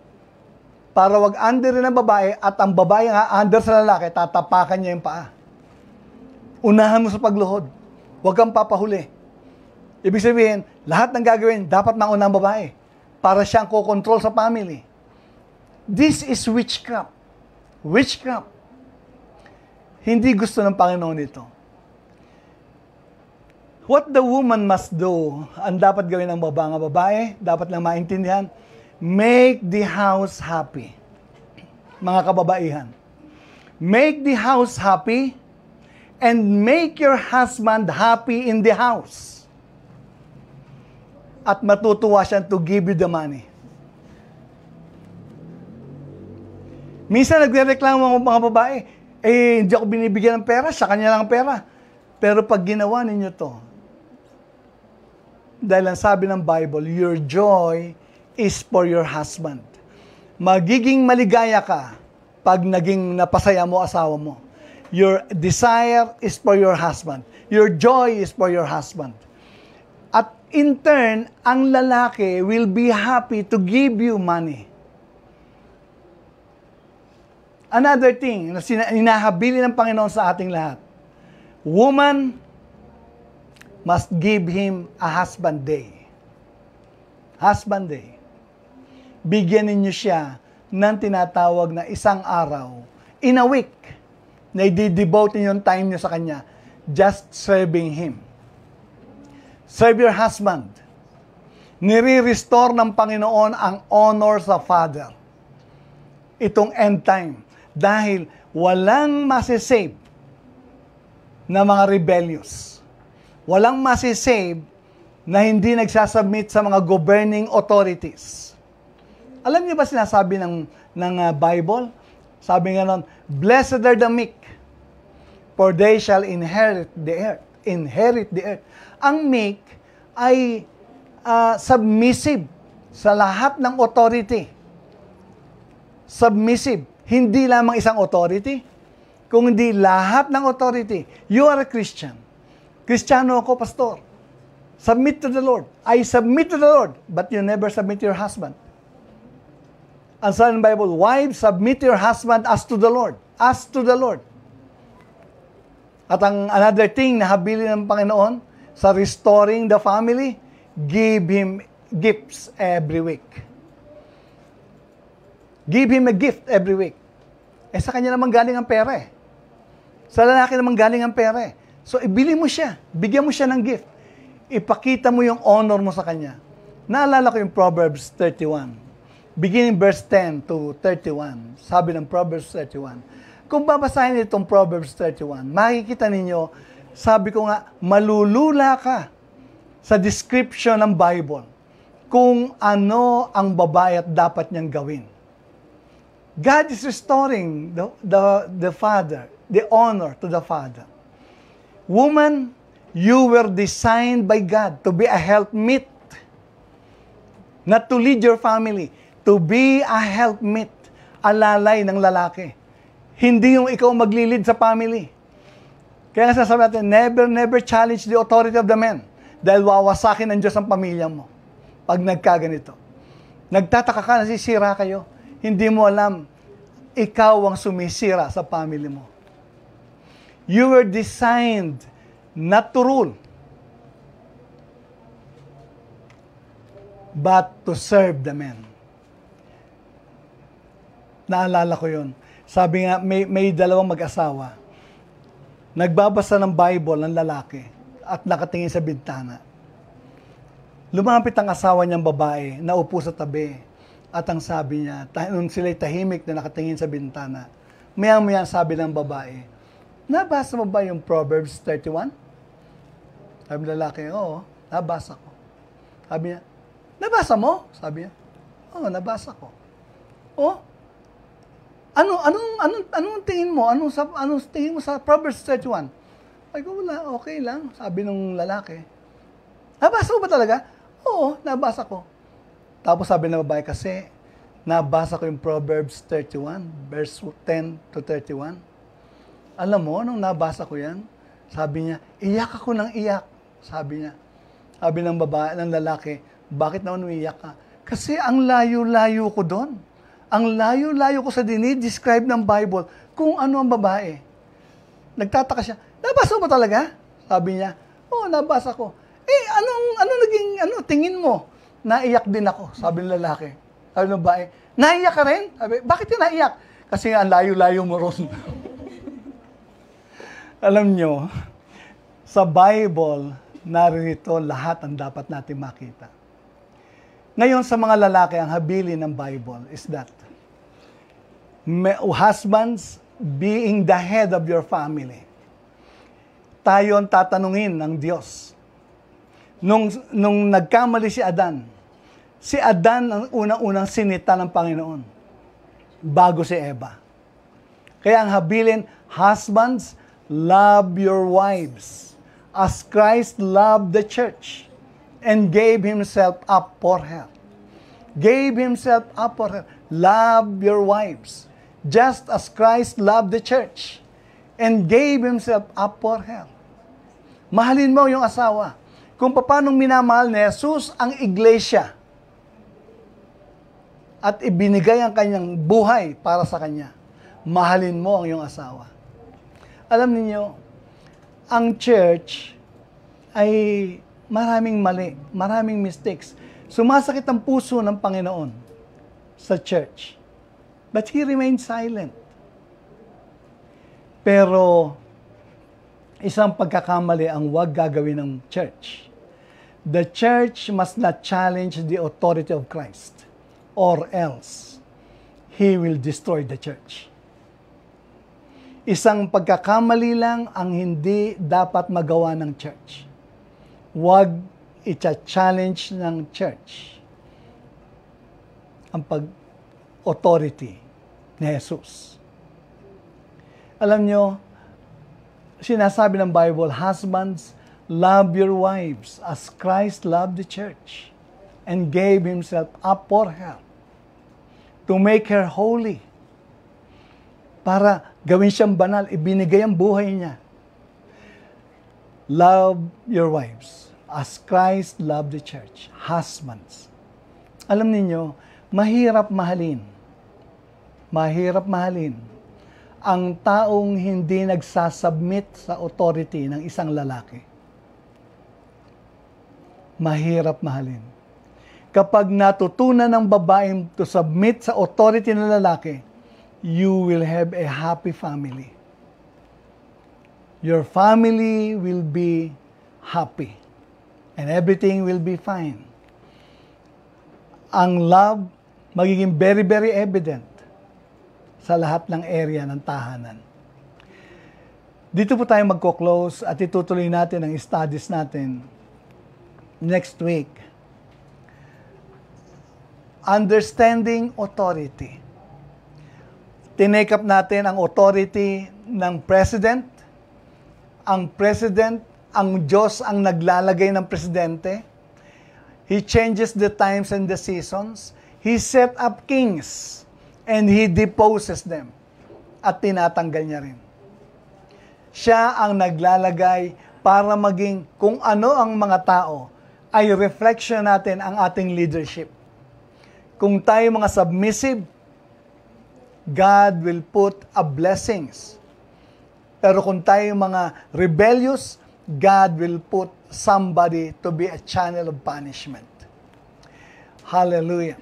Para wag underin ang babae at ang babae ang a-under sa lalaki, tatapakan niya yung paa. Unahan mo sa pagluhod. Huwag kang papahuli. Ibig sabihin, lahat ng gagawin, dapat mauna ang babae para siyang kokontrol sa family. This is witchcraft. Witchcraft. Hindi gusto ng Panginoon ito. What the woman must do, ang dapat gawin ng babae, dapat lang maintindihan, make the house happy. Mga kababaihan. Make the house happy and make your husband happy in the house. At matutuwa siya to give you the money. Minsan nagrereklamo ang mga babae, hindi ako binibigyan ng pera, sa kanya lang ang pera. Pero pag ginawa ninyo to, dahil ang sabi ng Bible, your joy is for your husband. Magiging maligaya ka pag naging napasaya mo asawa mo. Your desire is for your husband. Your joy is for your husband. At in turn, ang lalaki will be happy to give you money. Another thing na hinahabili ng Panginoon sa ating lahat, woman must give him a husband day. Husband day. Bigyan ninyo siya ng tinatawag na isang araw in a week na i-devote niyo yung time niyo sa kanya just serving him. Serve your husband. Nire-restore ng Panginoon ang honor sa father. Itong end time. Dahil walang masisave na mga rebellious. Walang masisave na hindi nagsasubmit sa mga governing authorities. Alam niyo ba sinasabi ng Bible? Sabi nga nun, "Blessed are the meek, for they shall inherit the earth." Inherit the earth. Ang meek ay submissive sa lahat ng authority. Submissive. Hindi lamang isang authority, kung hindi lahat ng authority. You are a Christian. Kristiyano ako, pastor. Submit to the Lord. I submit to the Lord, but you never submit to your husband. Ang sabi ng Bible, "Wives, submit to your husband as to the Lord." As to the Lord. At ang another thing na habilin ng Panginoon sa restoring the family, give him gifts every week. Give him a gift every week. Sa kanya naman galing ang pera eh. Sa lalaki naman galing ang pera eh. So, ibili mo siya. Bigyan mo siya ng gift. Ipakita mo yung honor mo sa kanya. Naalala ko yung Proverbs 31. Beginning verse 10 to 31. Sabi ng Proverbs 31. Kung babasahin itong Proverbs 31, makikita ninyo, sabi ko nga, malulula ka sa description ng Bible kung ano ang babae at dapat niyang gawin. God is restoring the father, the honor to the father. Woman, you were designed by God to be a helpmeet, not to lead your family, to be a helpmeet, alalay ng lalaki. Hindi yung ikaw maglilid sa family. Kaya sasabi natin, never challenge the authority of the man. Dahil wawasakin ng Diyos ang pamilya mo. Pag nagkaganito. Nagtataka ka, nasisira kayo. Hindi mo alam, ikaw ang sumisira sa family mo. You were designed not to rule, but to serve the man. Naalala ko yun. Sabi nga, may dalawang mag-asawa. Nagbabasa ng Bible ng lalaki at nakatingin sa bintana. Lumapit ang asawa niyang babae, naupo sa tabi. At ang sabi niya, nung sila'y tahimik na nakatingin sa bintana, maya-maya sabi ng babae, "Nabasa mo ba yung Proverbs 31? Sabi ng lalaki, "Oo, nabasa ko." Sabi niya, "Nabasa mo?" Sabi niya, "Oo, nabasa ko." "Oh? Anong tingin mo? Anong tingin mo sa Proverbs 31? Ay ko, "Wala, okay lang." Sabi ng lalaki, "Nabasa mo ba talaga?" "Oo, nabasa ko." Tapos sabi ng babae, "Kasi nabasa ko yung Proverbs 31, verse 10 to 31. Alam mo, nung nabasa ko yan, sabi niya, iyak ako ng iyak." Sabi niya. Sabi ng babae, ng lalaki, "Bakit naman umiyak ka?" "Kasi ang layo-layo ko doon. Ang layo-layo ko sa dinidescribe ng Bible kung ano ang babae." Nagtataka siya, "Nabasa mo ba talaga?" Sabi niya, "Oo, nabasa ko." Anong naging tingin mo?" "Naiyak din ako," sabi ng lalaki. Sabi ng babae, "Naiyak ka rin?" Sabi, "Bakit ka naiyak?" "Kasi nga, ang layo-layo mo ron." Alam nyo, sa Bible, narito lahat ang dapat natin makita. Ngayon, sa mga lalaki, ang habilin ng Bible is that husbands being the head of your family. Tayo ang tatanungin ng Diyos. Nung nagkamali si Adan ang unang-unang sinita ng Panginoon bago si Eva. Kaya ang habilin, husbands, love your wives as Christ loved the church and gave himself up for her. Gave himself up for her. Love your wives just as Christ loved the church and gave himself up for her. Mahalin mo yung asawa. Kung paano minamahal ni Jesus ang iglesia at ibinigay ang kanyang buhay para sa kanya, mahalin mo ang iyong asawa. Alam niyo, ang church ay maraming mali, maraming mistakes. Sumasakit ang puso ng Panginoon sa church. But He remained silent. Pero isang pagkakamali ang huwag gagawin ng church. The church must not challenge the authority of Christ, or else He will destroy the church. Isang pagkakamali lang ang hindi dapat magawa ng church. Huwag i-challenge ng church ang pag-authority ni Jesus. Alam nyo, sinasabi ng Bible, husbands, love your wives as Christ loved the church and gave Himself up for her to make her holy. Para gawin siyang banal, ibinigay ang buhay niya. Love your wives as Christ loved the church. Husbands. Alam niyo, mahirap mahalin. Mahirap mahalin ang taong hindi nagsasubmit sa authority ng isang lalaki. Mahirap mahalin. Kapag natutunan ng babaeng to submit sa authority ng lalaki, you will have a happy family. Your family will be happy. And everything will be fine. Ang love, magiging very, very evident sa lahat ng area ng tahanan. Dito po tayo magko-close at itutuloy natin ang studies natin next week. Understanding authority. Tinake up natin ang authority ng president. Ang president, ang Diyos ang naglalagay ng presidente. He changes the times and the seasons. He set up kings and He deposes them. At tinatanggal niya rin. Siya ang naglalagay para maging kung ano ang mga tao ay reflection natin ang ating leadership. Kung tayo mga submissive, God will put a blessings. Pero kung tayo mga rebellious, God will put somebody to be a channel of punishment. Hallelujah.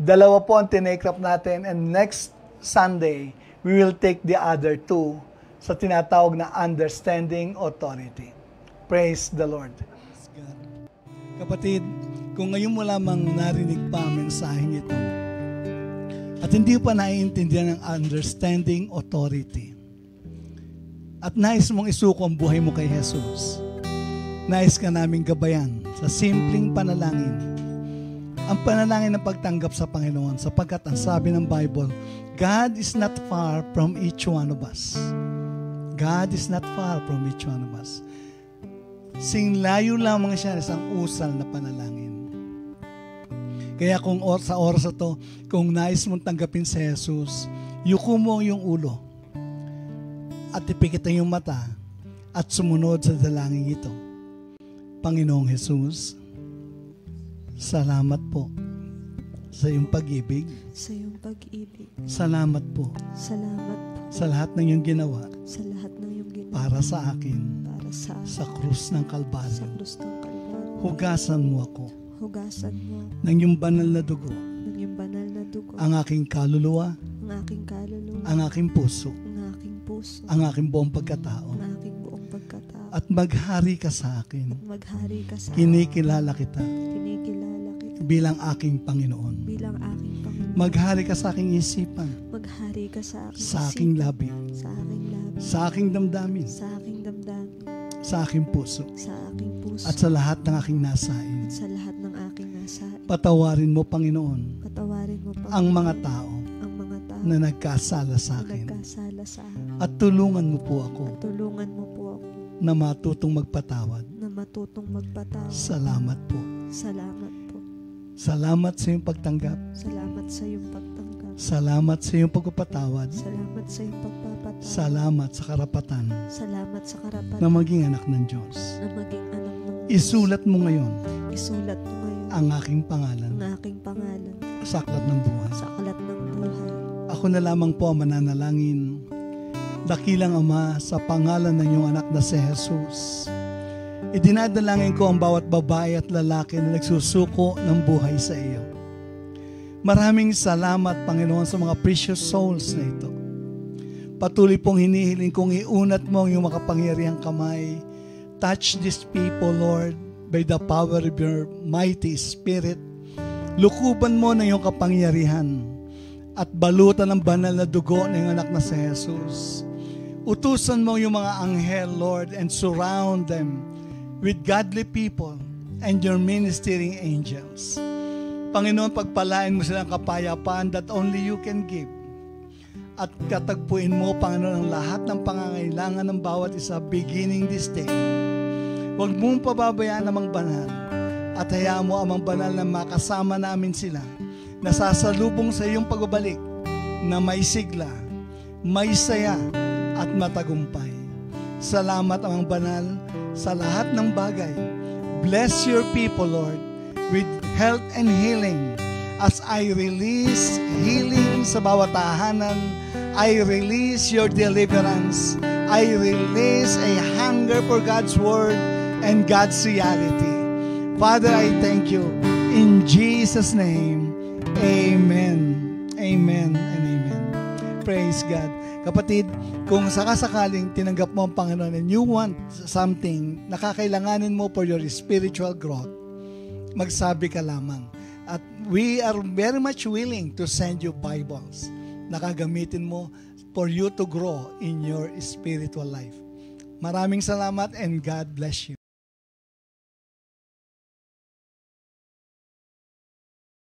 Dalawa po ang tinake up natin, and next Sunday, we will take the other two sa tinatawag na understanding authority. Praise the Lord. Kapatid, kung ngayon mo lamang narinig pa ang mensaheng ito, at hindi pa naiintindihan ng understanding authority, at nais mong isuko ang buhay mo kay Jesus, nais ka naming gabayan sa simpleng panalangin, ang panalangin ng pagtanggap sa Panginoon, sapagkat ang sabi ng Bible, God is not far from each one of us. God is not far from each one of us. Singlayo lamang siya isang usal na panalangin. Kaya kung sa oras na to, kung nais mong tanggapin si Jesus, yuko mo yung ulo at ipikit ang iyong mata at sumunod sa dalangin ito. Panginoong Jesus, salamat po sa iyong pag-ibig. Sa iyong pag-ibig. Salamat po. Salamat po. Sa lahat ng iyong ginawa. Sa lahat ng iyong ginawa. Para sa akin. Para sa krus ng Kalbaryo. Sa krus ng Kalbaryo. Hugasan mo ako. Hugasan mo. Ng iyong banal na dugo. Ng iyong banal na dugo. Ang aking kaluluwa. Ang aking kaluluwa. Ang aking puso. Ang aking puso. Ang aking buong pagkatao. Ang aking buong pagkatao. At maghari ka sa akin. At maghari ka sa akin. Kinikilala kita. Kinikilala kita. Bilang aking Panginoon. Bilang aking Panginoon. Maghari ka sa aking isipan. Maghari ka sa aking sa aking labi. Sa aking labi. Sa aking damdamin. Sa aking damdamin. Sa aking puso. Sa aking puso. At sa lahat ng aking nasain. At sa lahat ng aking nasain. Patawarin mo, Panginoon. Patawarin mo, Panginoon. Ang mga tao. Ang mga tao. Na nagkasala sa akin. Na nagkasala sa akin. At tulungan mo po ako. At tulungan mo po ako. Na matutong magpatawad. Na matutong magpatawad. Salamat po. Salamat po. Salamat sa iyong pagtanggap. Salamat sa iyong pagtanggap. Salamat sa iyong pagpapatawad. Salamat sa iyong pagpapatawad. Salamat sa karapatan. Salamat sa karapatan. Na maging anak ng Diyos. Na maging anak ng Diyos. Isulat mo ngayon. Isulat mo ngayon. Ang aking pangalan. Ang aking pangalan. Sa aklat ng buhay. Sa aklat ng buhay. Ako na lamang po ang mananalangin. Dakilang Ama, sa pangalan ng iyong anak na si Jesus, idinadalangin ko ang bawat babae at lalaki na nagsusuko ng buhay sa iyo. Maraming salamat, Panginoon, sa mga precious souls na ito. Patuloy pong hinihiling kong iunat mo ang iyong makapangyarihang kamay. Touch these people, Lord, by the power of your mighty Spirit. Lukuban mo ng iyong kapangyarihan at balutan ng banal na dugo ng iyong anak na si Jesus. Utusan mo yung mga anghel, Lord, and surround them with godly people and your ministering angels. Panginoon, pagpalain mo silang kapayapaan that only you can give. At katagpuin mo, Panginoon, ang lahat ng pangangailangan ng bawat isa beginning this day. Huwag mong pababayaan amang banal at hayaan mo amang banal na makasama namin sila na sasalubong sa iyong pagbabalik na may sigla, may saya at matagumpay. Salamat amang banal sa lahat ng bagay. Bless your people, Lord, with health and healing. As I release healing sa bawat tahanan, I release your deliverance. I release a hunger for God's word and God's reality. Father, I thank you. In Jesus' name, amen. Amen and amen. Praise God. Kapatid, kung sakasakaling tinanggap mo ang Panginoon and you want something na kakailanganin mo for your spiritual growth, magsabi ka lamang. At we are very much willing to send you Bibles na gagamitin mo for you to grow in your spiritual life. Maraming salamat and God bless you.